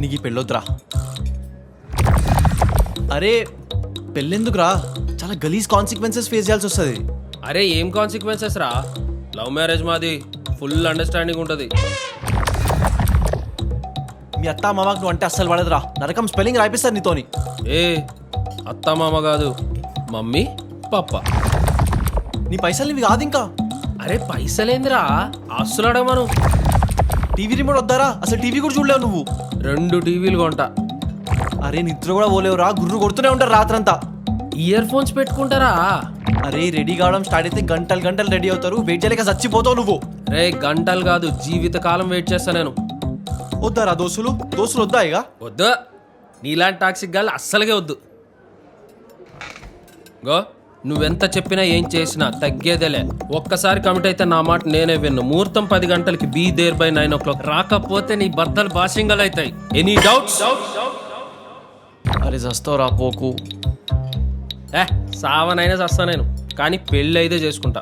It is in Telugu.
నీకు ఈ పెళ్ళొద్దురా. అరే పెళ్ళెందుకురా, చాలా గలీజ్ కాన్సిక్వెన్సెస్ ఫేస్ చేయాల్సి వస్తుంది. అరే ఏం కాన్సిక్వెన్సెస్ రా, లవ్ మ్యారేజ్ మాది, ఫుల్ అండర్స్టాండింగ్ ఉంటుంది. మీ అత్త మామకు నువ్వు అంటే అస్సలు పడదురా, నరకం స్పెల్లింగ్ రాయిపిస్తారు నీతోని. ఏ అత్త మామ కాదు, మమ్మీ పప్ప. నీ పైసలు ఇవి కాదు ఇంకా. అరే పైసలేందిరా, ఆస్తులు అడగమను. టీవీ రిమోట్ వద్దారా, అసలు టీవీ కూడా చూడలేవు నువ్వు. 2 టీవీలు కొంటా. అరే నిద్ర కూడా పోలేవురా, గుర్రు కొడుతూనే ఉంటారు రాత్రంతా. ఇయర్ ఫోన్స్ పెట్టుకుంటారా. అరే రెడీ కావడం స్టార్ట్ అయితే గంటలు గంటలు రెడీ అవుతారు, వెయిట్ చేయలేక చచ్చిపోతావు నువ్వు. రే గంటలు కాదు, జీవితకాలం వెయిట్ చేస్తా నేను. వద్దారా దోస్తులు వద్దా ఇక. వద్దు, నీలాంటి టాక్సిక్ గాళ్ళు అస్సలుగే వద్దు. గో నువ్వెంత చెప్పినా ఏం చేసినా తగ్గేదేలే. ఒక్కసారి కమిట్ అయితే నా మాట నేనే విన్ను. ముహూర్తం 10 గంటలకి, బీ దేర్ బై 9 o'clock. రాకపోతే నీ బద్దలు బాషింగలు అవుతాయి. Any doubts? అరే చస్తావురా పోకు. సావనైనా చస్తా నేను, కానీ పెళ్ళి అయితే చేసుకుంటా.